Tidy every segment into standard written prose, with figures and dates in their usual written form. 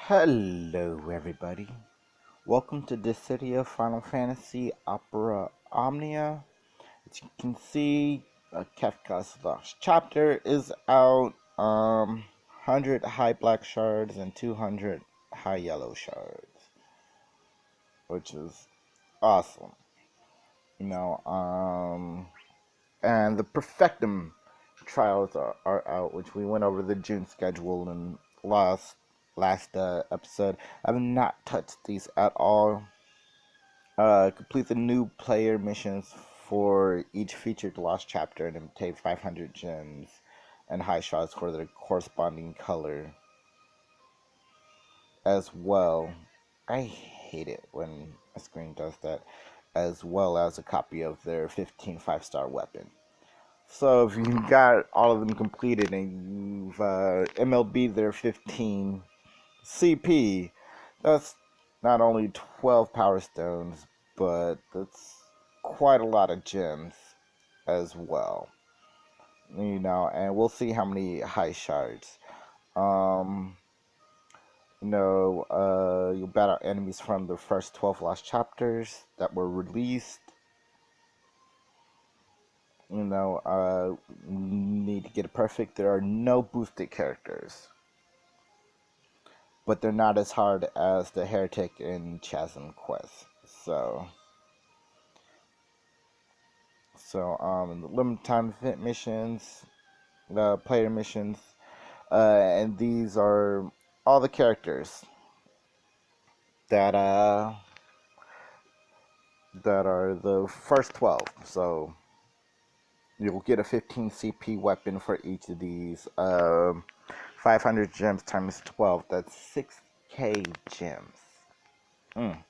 Hello, everybody. Welcome to the city of Final Fantasy Opera Omnia. As you can see, Kefka's Lost Chapter is out. 100 high black shards and 200 high yellow shards, which is awesome. You know, and the Perfectum trials are out, which we went over the June schedule in last episode. I have not touched these at all. Complete the new player missions for each featured lost chapter and obtain 500 gems and high shards for their corresponding color as well. I hate it when a screen does that, as well as a copy of their 15 5-star weapon. So if you got all of them completed and you've MLB their 15 CP, that's not only 12 power stones, but that's quite a lot of gems as well. And we'll see how many high shards. You'll battle enemies from the first 12 lost chapters that were released. Need to get it perfect. There are no boosted characters, but they're not as hard as the Heretic and Chasm Quest. So the limited time event missions, player missions, and these are all the characters that are the first 12. So you'll get a 15 CP weapon for each of these. 500 gems times 12. That's 6k gems. And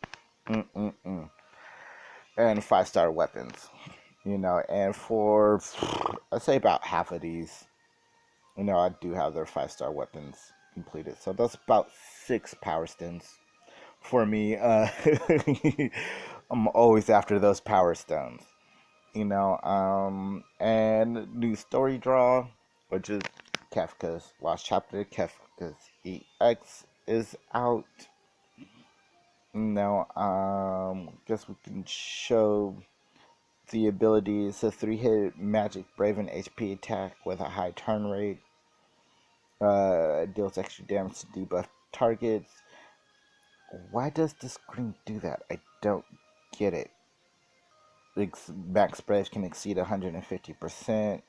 5-star weapons. And for, I'd say about half of these, I do have their 5-star weapons completed. So that's about 6 power stones for me. I'm always after those power stones. And new story draw, which is Kefka's Lost Chapter. Kefka's EX is out. Guess we can show the ability. It's a 3-hit magic brave and HP attack with a high turn rate. Deals extra damage to debuff targets. Why does the screen do that? I don't get it. Max brave can exceed 150%.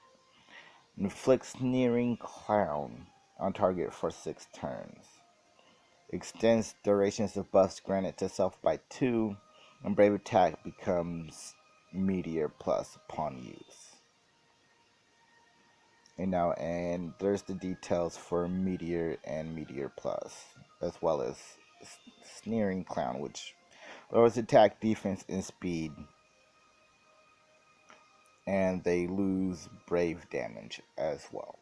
Inflicts Sneering Clown on target for 6 turns. Extends durations of buffs granted to self by 2. And brave attack becomes Meteor Plus upon use. And there's the details for Meteor and Meteor Plus, as well as Sneering Clown, which lowers attack, defense, and speed. And they lose brave damage as well.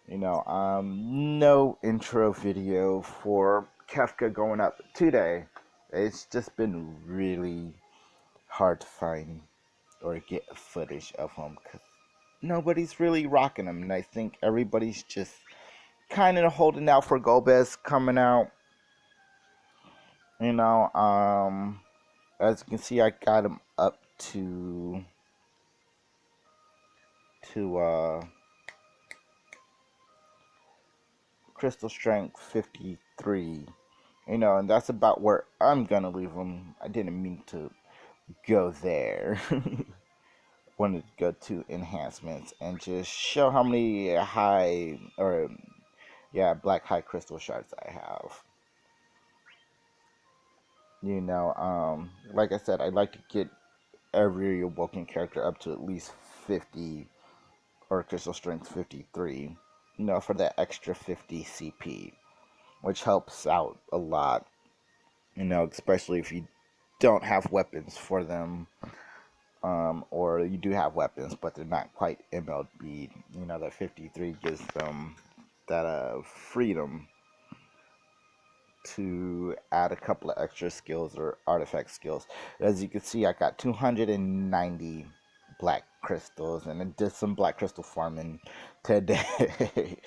No intro video for Kefka going up today. It's just been really hard to find or get footage of him because nobody's really rocking him, and I think everybody's just kind of holding out for Golbez coming out. As you can see, I got him up to Crystal Strength 53. And that's about where I'm gonna leave him. I didn't mean to go there. Wanted to go to enhancements and just show how many black high crystal shards I have. Like I said, I'd like to get every awoken character up to at least 50 or crystal strength 53, for that extra 50 CP, which helps out a lot, especially if you don't have weapons for them, or you do have weapons but they're not quite MLB. That 53 gives them that freedom to add a couple of extra skills or artifact skills. As you can see, I got 290 black crystals, and I did some black crystal farming today.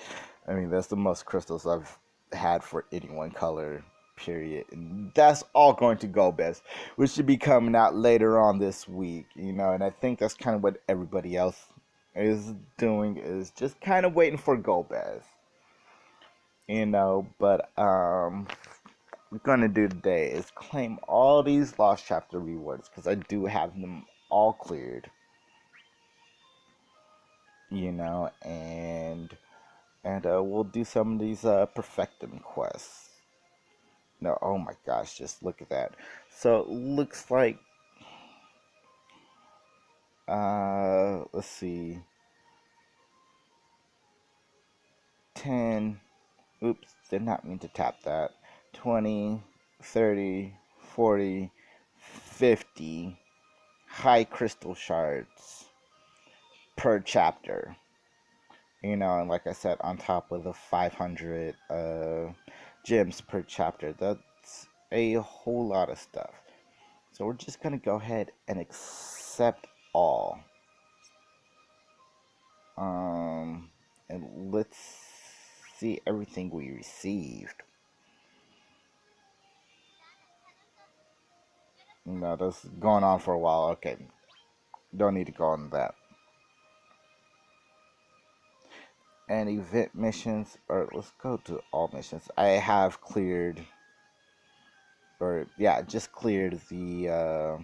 I mean, that's the most crystals I've had for any one color, period. And that's all going to Golbez, which should be coming out later on this week, and I think that's kind of what everybody else is doing, is just kind of waiting for Golbez. But we're gonna do today is claim all these lost chapter rewards, because I do have them all cleared. And we'll do some of these Perfectum quests. No, oh my gosh, just look at that. So it looks like, let's see, 10, oops, did not mean to tap that, 20, 30, 40, 50 high crystal shards per chapter. And like I said, on top of the 500 gems per chapter, that's a whole lot of stuff. So we're just gonna go ahead and accept all. And let's see everything we received. No, that's going on for a while. Okay, don't need to go on that. And event missions, or let's go to all missions. I have cleared, or yeah, just cleared the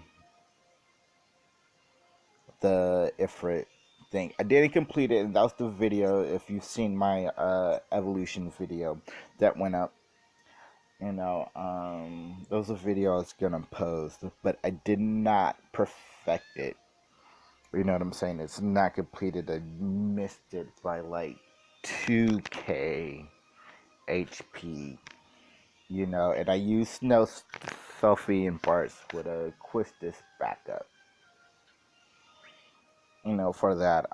Ifrit thing. I didn't complete it, and that was the video. If you've seen my evolution video that went up, that was a video I was gonna post, but I did not perfect it. You know what I'm saying? It's not completed. I missed it by like 2k HP. And I used Snow, Sophie, and Bart's with a Quistis backup. For that.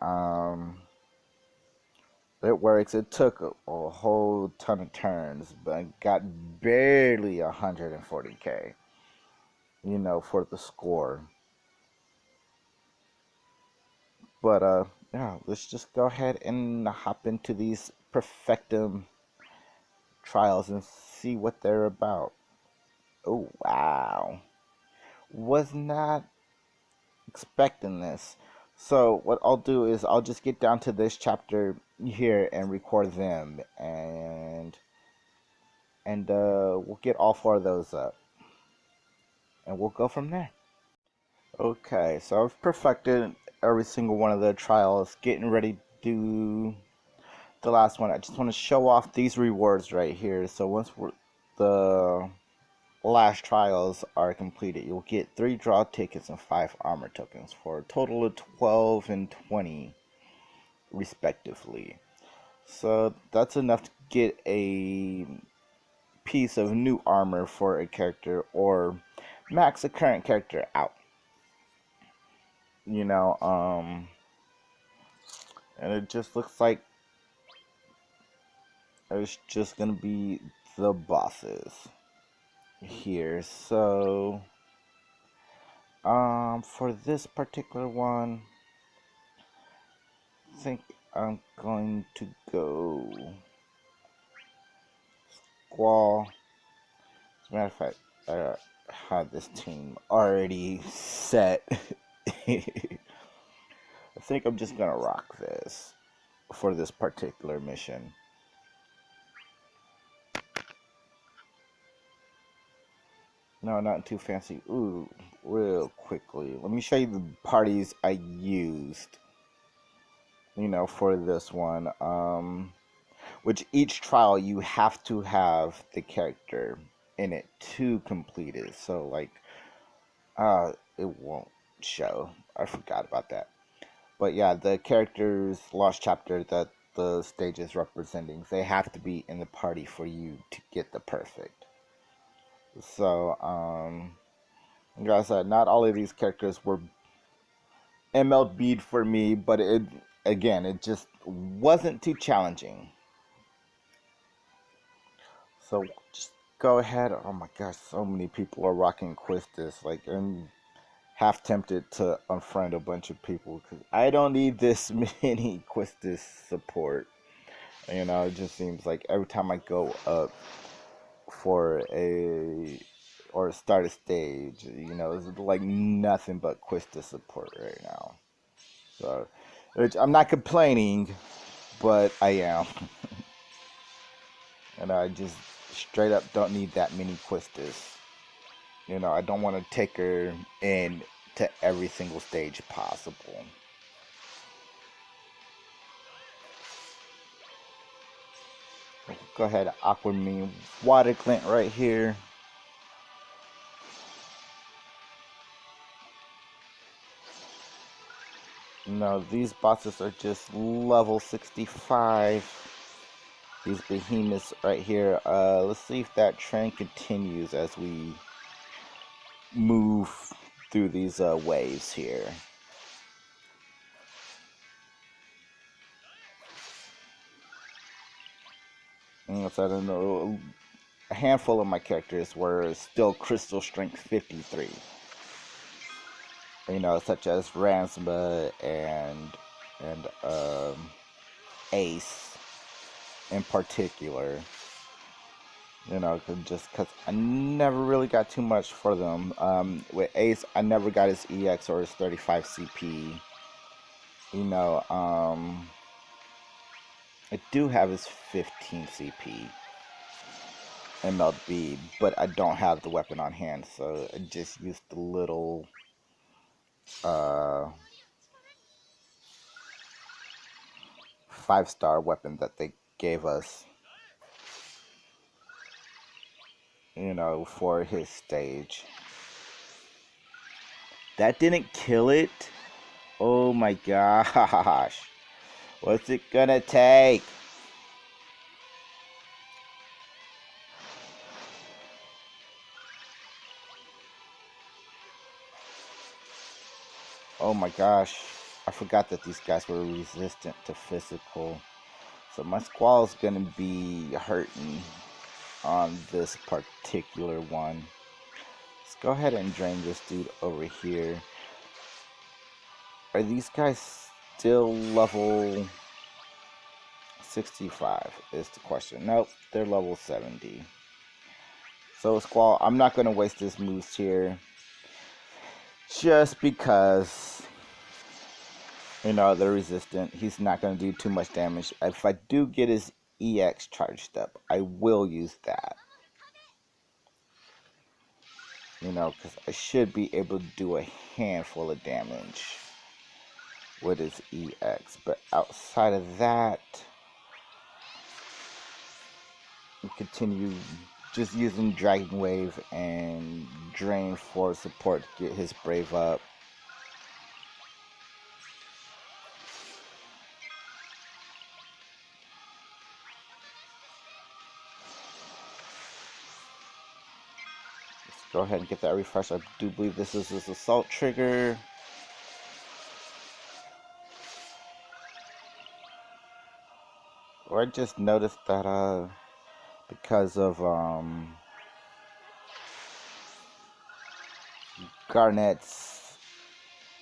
It works. It took a whole ton of turns, but I got barely 140k, for the score. But, yeah, let's just go ahead and hop into these Perfectum trials and see what they're about. Oh, wow. Was not expecting this. So what I'll do is I'll just get down to this chapter here and record them, and we'll get all 4 of those up, and we'll go from there. Okay, so I've perfected every single one of the trials, getting ready to do the last one. I just want to show off these rewards right here. So once the last trials are completed, you'll get 3 draw tickets and 5 armor tokens for a total of 12 and 20 respectively. So that's enough to get a piece of new armor for a character, or max a current character out. And it just looks like it's just gonna be the bosses here. So for this particular one, I think I'm going to go Squall. As a matter of fact, I had this team already set. I think I'm just gonna rock this for this particular mission. No, not too fancy. Ooh, real quickly, let me show you the parties I used, for this one. Which each trial you have to have the character in it to complete it. So like, it won't show. I forgot about that. But yeah, the characters lost chapter that the stage is representing, they have to be in the party for you to get the perfect. So, like I said, not all of these characters were MLB'd for me, but it just wasn't too challenging. So just go ahead. Oh my gosh, so many people are rocking Quistis. Like, I'm half tempted to unfriend a bunch of people because I don't need this many Quistis support. You know, it just seems like every time I go up for a or start a stage, you know, it's like nothing but Quista support right now. So, which I'm not complaining, but I am. And I just straight up don't need that many Quistas. You know, I don't want to take her in to every single stage possible. Go ahead, Aquamarine Water Glint right here. No, these bosses are just level 65. These behemoths right here. Let's see if that trend continues as we move through these waves here. So I don't know. A handful of my characters were still Crystal Strength 53. You know, such as Ransma and Ace in particular. You know, just because I never really got too much for them. With Ace, I never got his EX or his 35 CP. You know, I do have his 15 CP MLB, but I don't have the weapon on hand, so I just used the little uh, 5-star weapon that they gave us, you know, for his stage. That didn't kill it. Oh my gosh. What's it gonna take? Oh my gosh. I forgot that these guys were resistant to physical. So my squall's gonna be hurting on this particular one. Let's go ahead and drain this dude over here. Are these guys still level 65 is the question. Nope, they're level 70. So Squall, I'm not going to waste this moves here. Just because, you know, they're resistant. He's not going to do too much damage. If I do get his EX charged up, I will use that. You know, because I should be able to do a handful of damage with his EX. But outside of that, we continue just using Dragon Wave and Drain for support to get his Brave up. Let's go ahead and get that refresh. I do believe this is his Assault trigger. Or I just noticed that because of Garnet's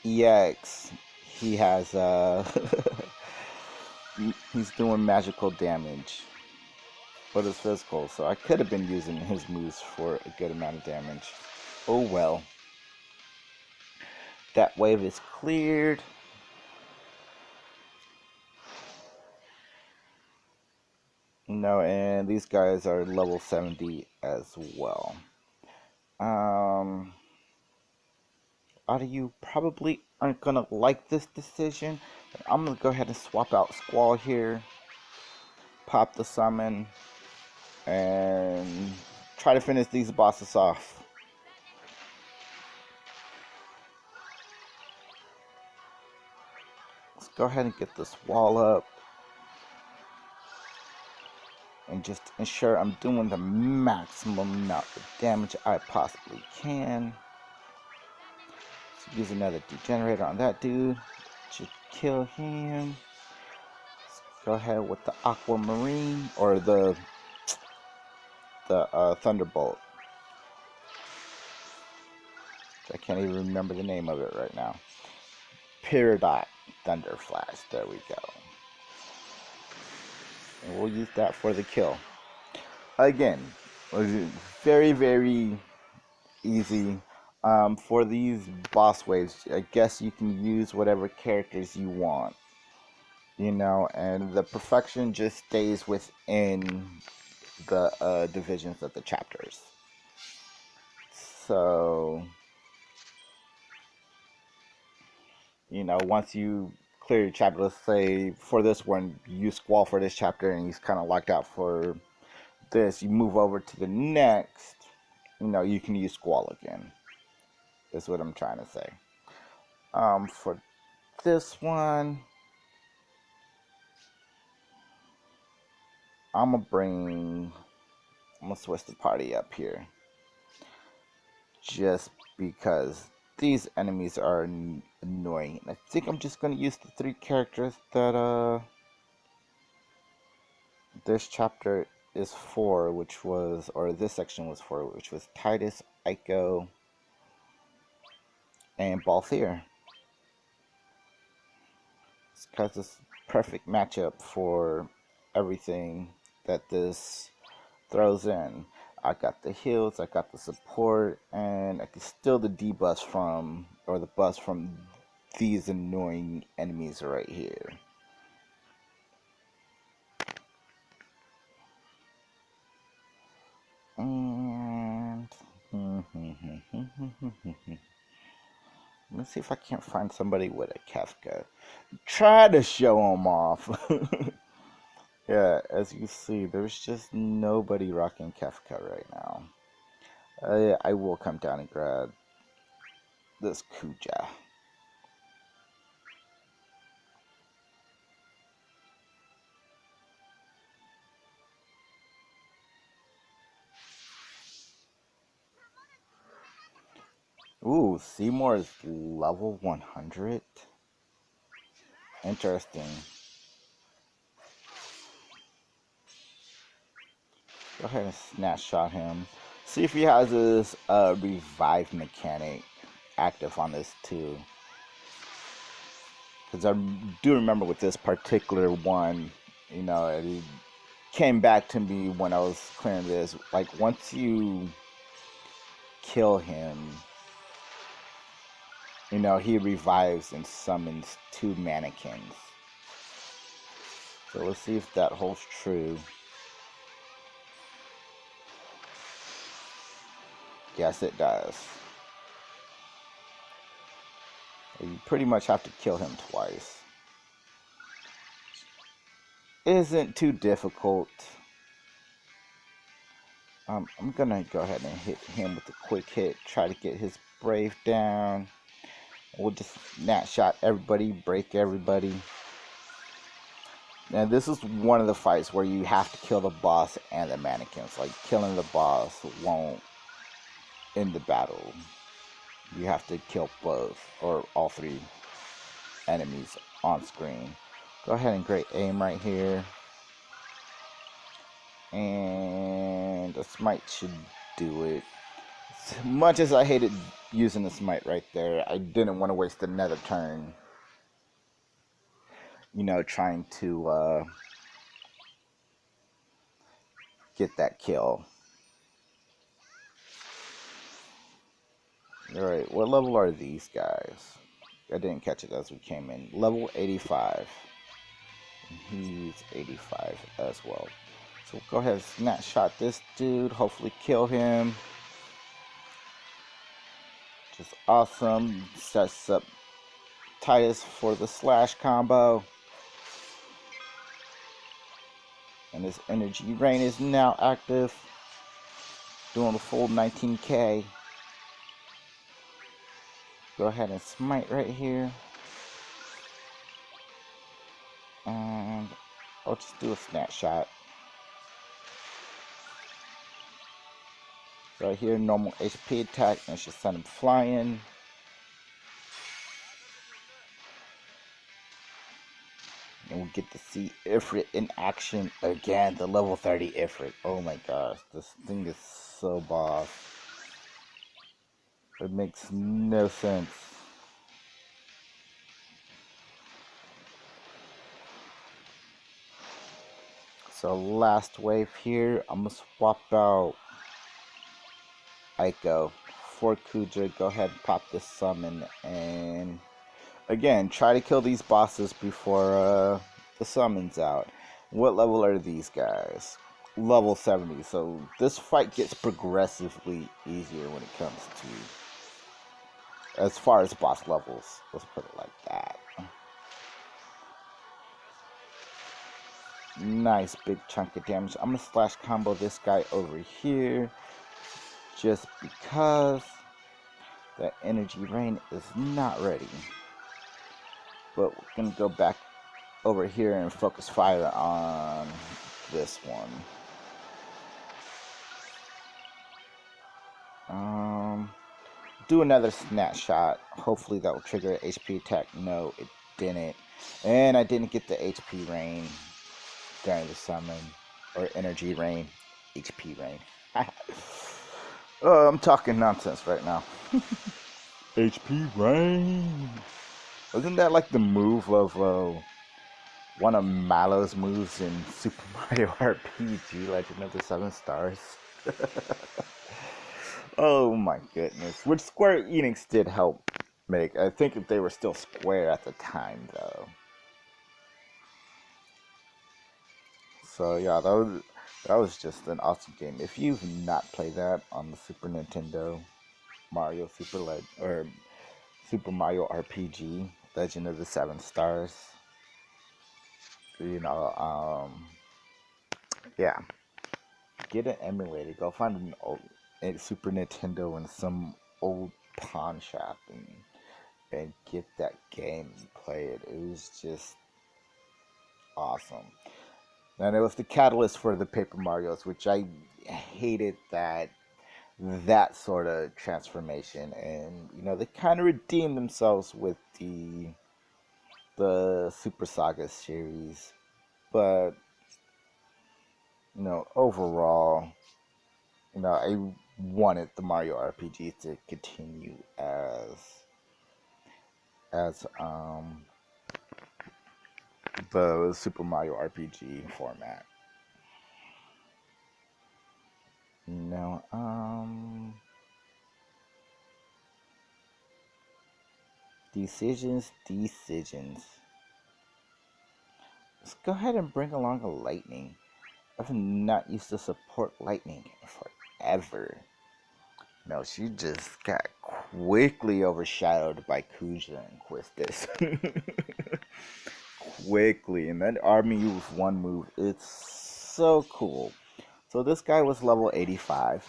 EX, he has he's doing magical damage, but it's physical, so I could have been using his moves for a good amount of damage. Oh well. That wave is cleared. No, and these guys are level 70 as well. A lot of you probably aren't gonna like this decision, but I'm gonna go ahead and swap out Squall here, pop the summon, and try to finish these bosses off. Let's go ahead and get this wall up and just ensure I'm doing the maximum amount of damage I possibly can. Use another degenerator on that dude. Should kill him. Let's go ahead with the Aquamarine or the Thunderbolt. I can't even remember the name of it right now. Peridot Thunder Flash. There we go. And we'll use that for the kill. Again, very, very easy. For these boss waves, I guess you can use whatever characters you want, and the perfection just stays within the divisions of the chapters. So, once you clear your chapter, let's say for this one, you squall for this chapter and he's kind of locked out for this, you move over to the next, you can use squall again. That's what I'm trying to say. For this one, I'm gonna switch the party up here, just because these enemies are annoying. And I think I'm just gonna use the 3 characters that this chapter is for, or this section was for, which was Titus, Aiko, and Balthier. It's because it's perfect matchup for everything that this throws in. I got the heals, I got the support, and I can steal the debuffs the buffs from these annoying enemies right here. And let's see if I can't find somebody with a Kefka. Try to show them off. Yeah, as you see, there's just nobody rocking Kefka right now. I will come down and grab this Kuja. Ooh, Seymour is level 100? Interesting. Go ahead and snapshot him. See if he has his revive mechanic active on this too. Because I do remember with this particular one, it came back to me when I was clearing this. Like, once you kill him, he revives and summons 2 mannequins. So let's see if that holds true. Yes, it does. You pretty much have to kill him twice. Isn't too difficult. I'm gonna go ahead and hit him with a quick hit, try to get his brave down. We'll just shot everybody, break everybody. And this is one of the fights where you have to kill the boss and the mannequins. Like, killing the boss won't end the battle. You have to kill both, or all 3 enemies on screen. Go ahead and great aim right here. And the smite should do it. As much as I hated using the smite right there, I didn't want to waste another turn, trying to get that kill. Alright, what level are these guys? I didn't catch it as we came in. Level 85. He's 85 as well. So go ahead and snapshot this dude. Hopefully kill him. Just awesome. Sets up Titus for the slash combo. And his energy rain is now active. Doing the full 19k. Go ahead and smite right here. And I'll just do a snapshot. Right here, normal HP attack, and just send him flying. And we'll get to see Ifrit in action again, the level 30 Ifrit. Oh my gosh, this thing is so boss. It makes no sense. So last wave here, I'm gonna swap out Aiko for Kuja. Go ahead and pop this summon, and again, try to kill these bosses before the summon's out. What level are these guys? Level 70. So this fight gets progressively easier when it comes to, as far as boss levels. Let's put it like that. Nice big chunk of damage. I'm gonna slash combo this guy over here just because the energy rain is not ready. But we're gonna go back over here and focus fire on this one. Do another snapshot. Hopefully that will trigger an HP attack. No, it didn't. And I didn't get the HP rain during the summon. Or energy rain. HP rain. Oh, I'm talking nonsense right now. HP rain. Wasn't that like the move of one of Mallow's moves in Super Mario RPG, Legend of the Seven Stars? Oh my goodness. Which Square Enix did help make. I think that they were still Square at the time, though. So yeah, that was just an awesome game. If you've not played that on the Super Nintendo, Mario Super Mario RPG, Legend of the Seven Stars, yeah, get an emulator. Go find an old Super Nintendo in some old pawn shop and get that game and play it. It was just awesome. And it was the catalyst for the Paper Marios, which I hated that sort of transformation. And they kind of redeemed themselves with the Super Saga series, but overall, I wanted the Mario RPG to continue as the Super Mario RPG format. Decisions. Let's go ahead and bring along a lightning. I've not used to support lightning forever. No, she just got quickly overshadowed by Kuja and Quistis. Quickly, and that army with one move, it's so cool. So this guy was level 85.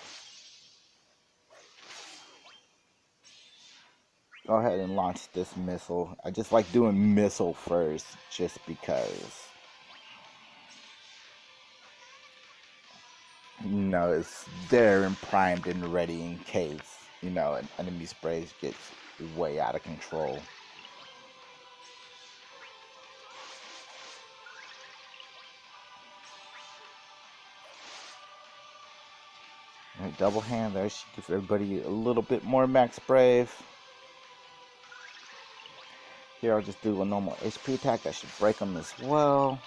Go ahead and launch this missile. I just like doing missile first, just because. It's there and primed and ready in case, an enemy spray gets way out of control. Right, double hand there. She gives everybody a little bit more max brave. Here I'll just do a normal HP attack. That should break them as well.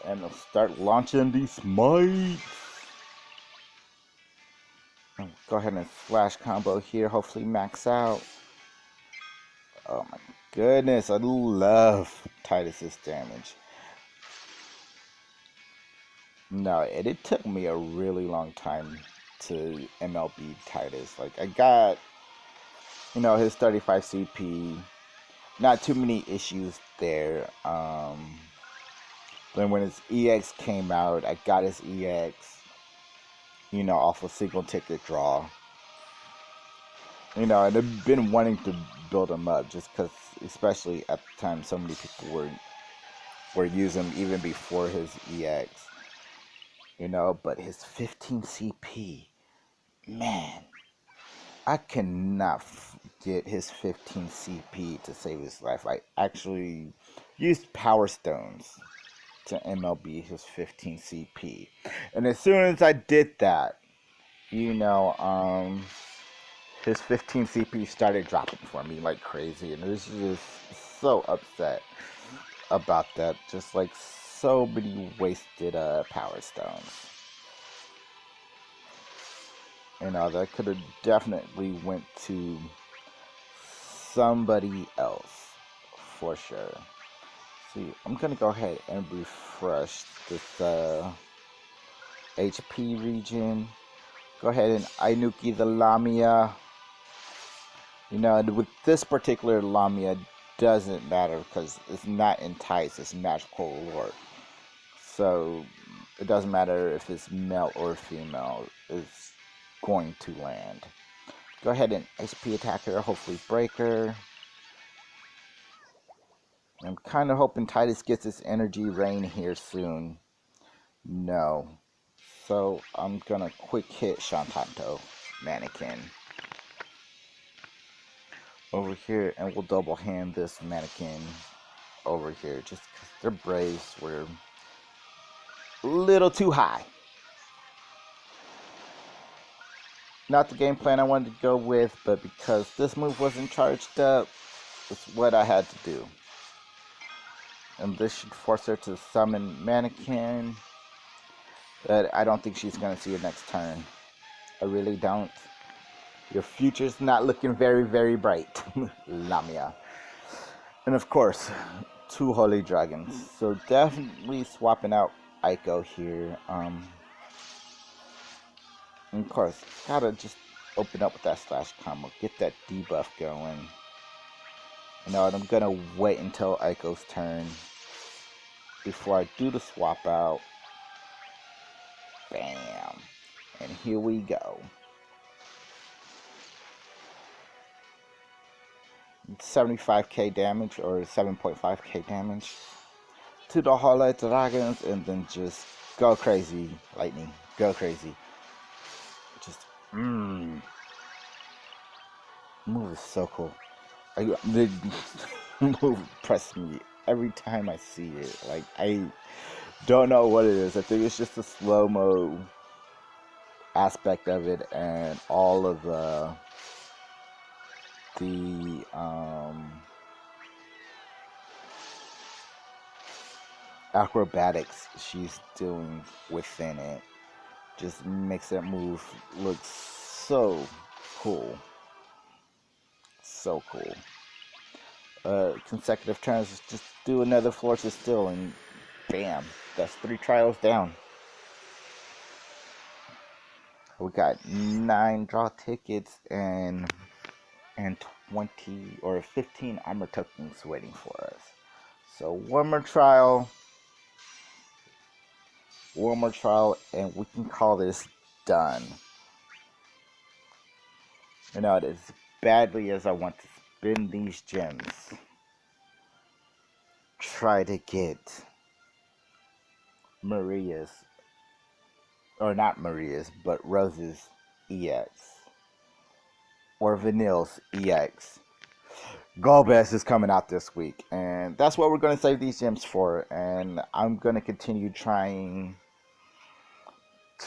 And I'll start launching these smites. Go ahead and flash combo here. Hopefully max out. Oh my goodness. I love Titus's damage. No, it took me a really long time to MLB Titus. Like, I got, his 35 CP. Not too many issues there. Then when his EX came out, I got his EX, off a single ticket draw. And I've been wanting to build him up just because, especially at the time, so many people were using him even before his EX. But his 15 CP, man, I cannot get his 15 CP to save his life. I actually used Power Stones to MLB his 15 CP. And as soon as I did that, his 15 CP started dropping for me like crazy. And it was just so upset about that. Just like so many wasted power stones. You know, that could have definitely went to somebody else for sure. See, I'm gonna go ahead and refresh this HP region. Go ahead and Inuki the Lamia. You know, with this particular Lamia, doesn't matter because it's not enticed, it's magical lore. So it doesn't matter if it's male or female, it's going to land. Go ahead and HP attack her, hopefully break her. I'm kind of hoping Titus gets his energy rain here soon. No. So I'm gonna quick hit Shantanto mannequin over here, and we'll double hand this mannequin over here just because their braves were a little too high. Not the game plan I wanted to go with, but because this move wasn't charged up, it's what I had to do. And this should force her to summon mannequin. But I don't think she's going to see it next turn. I really don't. Your future's not looking very, very bright, Lamia. And of course, 2 Holy Dragons. So definitely swapping out Aiko here. And of course, gotta just open up with that slash combo. Get that debuff going. You know, and I'm gonna wait until Aiko's turn before I do the swap out. Bam. And here we go. 75k damage or 7.5k damage to the Holy Dragons, and then just go crazy, lightning. Go crazy. Just move is so cool. The move impresses me every time I see it. Like, I don't know what it is. I think it's just the slow-mo aspect of it and all of the acrobatics she's doing within it just makes that move look so cool. So cool. Consecutive turns, just do another Force of Steel and bam, that's 3 trials down. We got 9 draw tickets and 20 or 15 armor tokens waiting for us. So one more trial, and we can call this done. You know, as badly as I want to spend these gems, try to get Maria's, or not Maria's, but Rose's EX, or Vanille's EX. Golbez is coming out this week, and that's what we're going to save these gems for. And I'm going to continue trying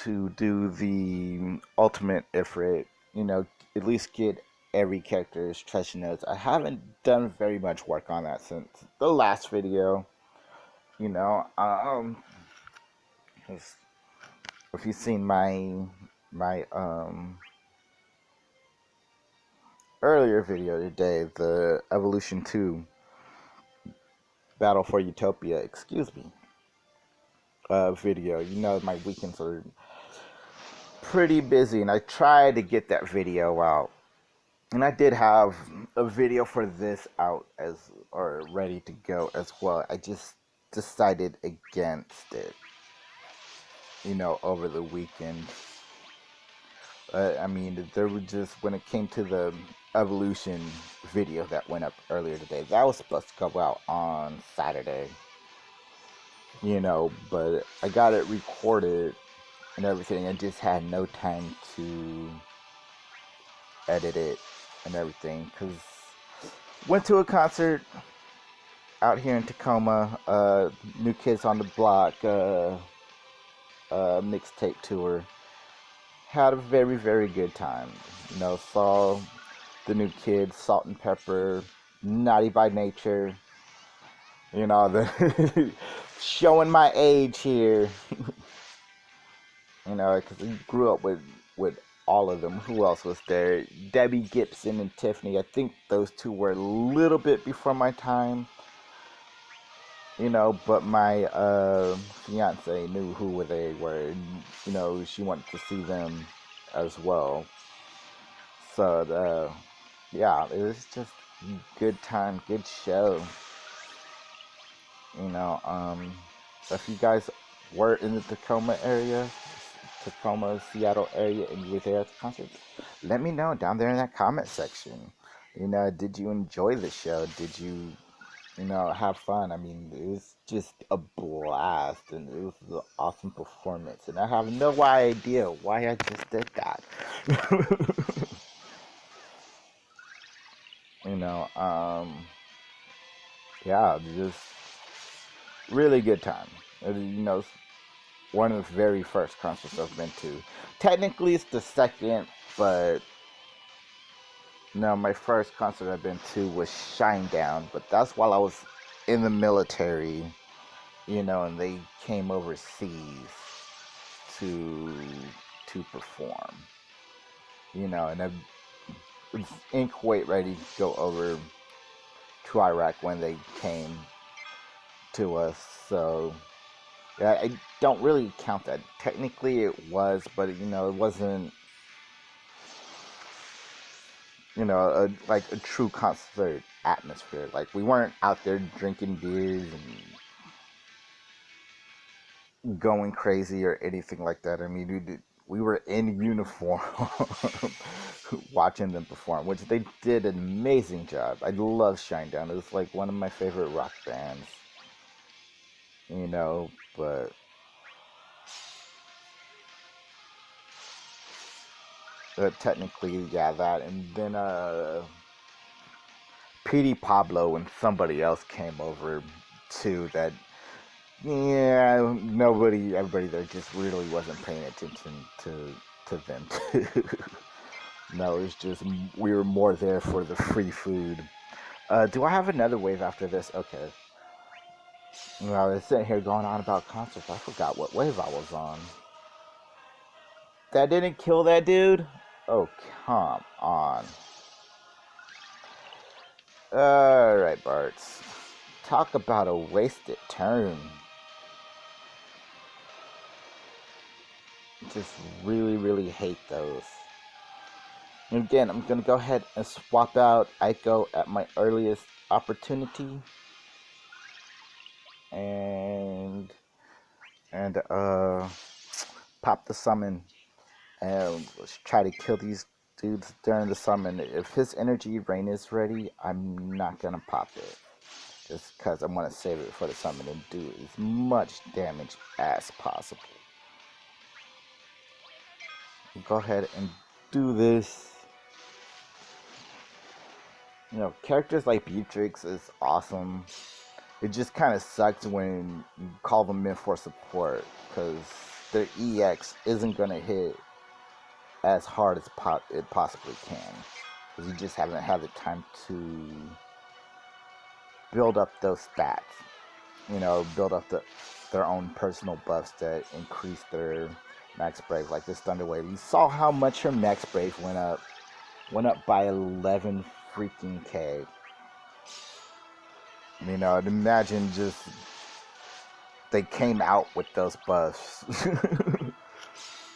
to do the ultimate Ifrit, you know, at least get every character's treasure notes. I haven't done very much work on that since the last video, you know. If you've seen my earlier video today, the Evolution 2 Battle for Utopia, video, you know, my weekends are pretty busy, and I tried to get that video out. And I did have a video for this out or ready to go as well. I just decided against it, you know, over the weekend. I mean, there was just, when it came to the Evolution video that went up earlier today, that was supposed to go out on Saturday, you know, but I got it recorded and everything. I just had no time to edit it and everything, because went to a concert out here in Tacoma, New Kids on the Block mixtape tour. Had a very, very good time. You know, saw the New Kids, Salt and Pepper, Naughty by Nature. You know, the showing my age here. You know, because we grew up with all of them. Who else was there? Debbie Gibson and Tiffany. I think those two were a little bit before my time. You know, but my fiance knew who they were. And, you know, she wanted to see them as well. So, yeah, it was just good time, good show. You know, if you guys were in the Tacoma area, Tacoma, Seattle area, and you were there at the concert, let me know down there in that comment section. You know, did you enjoy the show? Did you, you know, have fun? I mean, it was just a blast, and it was an awesome performance. And I have no idea why I just did that. You know, yeah, just really good time. You know, one of the very first concerts I've been to. Technically, it's the second, but no, my first concert I've been to was Shinedown, but that's while I was in the military, you know, and they came overseas to perform, you know, and I was in Kuwait ready to go over to Iraq when they came to us, so yeah, I don't really count that. Technically, it was, but you know, it wasn't, you know, like a true concert atmosphere. Like, we weren't out there drinking beers and going crazy or anything like that. I mean, we were in uniform watching them perform, which they did an amazing job. I love Shinedown. It was like one of my favorite rock bands, you know, but technically, yeah, that. And then Petey Pablo and somebody else came over too. That, yeah, everybody there just really wasn't paying attention to them too. No, it's just we were more there for the free food. Do I have another wave after this? Okay. Well, I was sitting here going on about concerts. I forgot what wave I was on. That didn't kill that dude? Oh, come on. Alright, Barts. Talk about a wasted turn. Just really, really hate those. And again, I'm going to go ahead and swap out Aiko at my earliest opportunity. And pop the summon. And let's try to kill these dudes during the summon. If his energy rain is ready, I'm not going to pop it. Just because I want to save it for the summon and do as much damage as possible. Go ahead and do this. You know, characters like Beatrix is awesome. It just kind of sucks when you call them in for support, because their EX isn't going to hit as hard as it possibly can. Because you just haven't had the time to build up those stats. You know, build up their own personal buffs that increase their max brave. Like this Thunder Wave. You saw how much her max brave went up. Went up by 11 freaking K. You know, imagine just they came out with those buffs.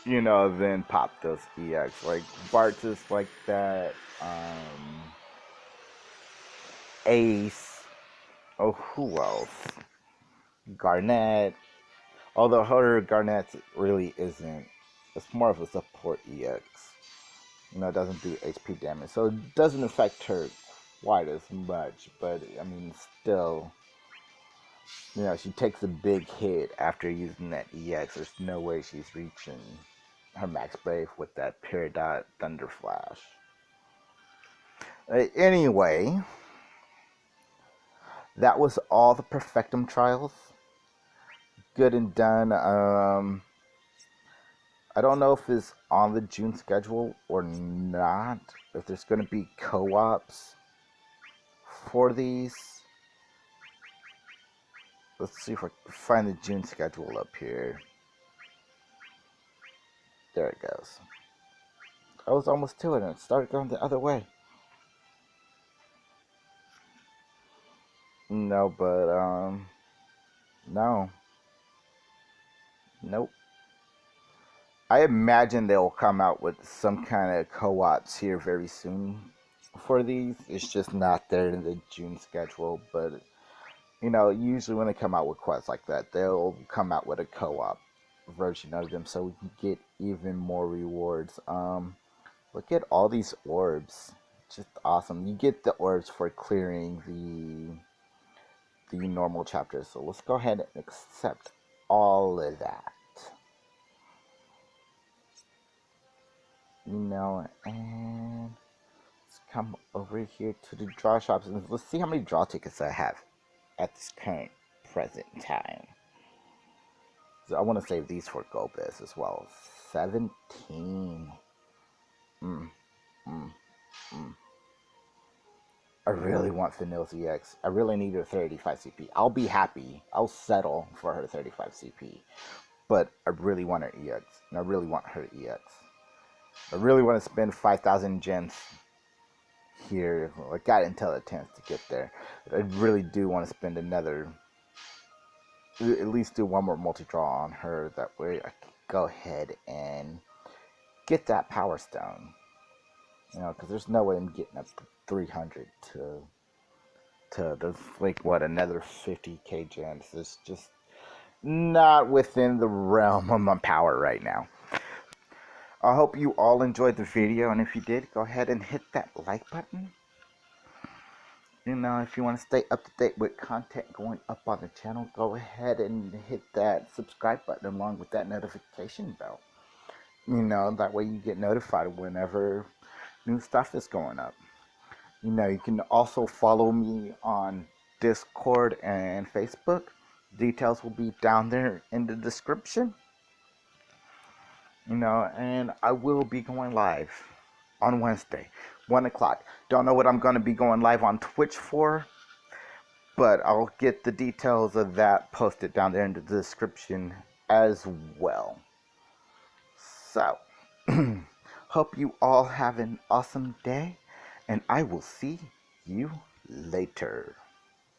You know, then pop those EX. Like Bart's is like that. Ace. Oh, who else? Garnet. Although her Garnet really isn't. It's more of a support EX. You know, it doesn't do HP damage. So it doesn't affect her quite as much. But, I mean, still, you know, she takes a big hit after using that EX. There's no way she's reaching her max brave with that Peridot Thunder Flash. Anyway, that was all the Perfectum trials. Good and done. I don't know if it's on the June schedule or not. If there's going to be co-ops for these. Let's see if I can find the June schedule up here. There it goes. I was almost to it and it started going the other way. No, but, no. Nope. I imagine they'll come out with some kind of co-ops here very soon for these. It's just not there in the June schedule, but usually when they come out with quests like that, they'll come out with a co-op version of them so we can get even more rewards. Look at all these orbs. Just awesome. You get the orbs for clearing the normal chapters. So let's go ahead and accept all of that. And let's come over here to the draw shops and let's see how many draw tickets I have at this current present time. So I want to save these for Golbez as well. 17. I really want Vanille's EX. I really need her 35 CP. I'll be happy. I'll settle for her 35 CP. But I really want her EX. And I really want her EX. I really want to spend 5,000 gems here. Well, I got until the 10th to get there. But I really do want to spend another, at least do one more multi-draw on her. That way I can go ahead and get that power stone. Because there's no way I'm getting up to 300 to like what, another 50k gems. It's just not within the realm of my power right now. I hope you all enjoyed the video, and if you did, go ahead and hit that like button. If you want to stay up to date with content going up on the channel, go ahead and hit that subscribe button along with that notification bell. That way you get notified whenever new stuff is going up. You can also follow me on Discord and Facebook. Details will be down there in the description. And I will be going live on Wednesday, 1 o'clock. Don't know what I'm going to be going live on Twitch for, but I'll get the details of that posted down there in the description as well. So, hope you all have an awesome day, and I will see you later.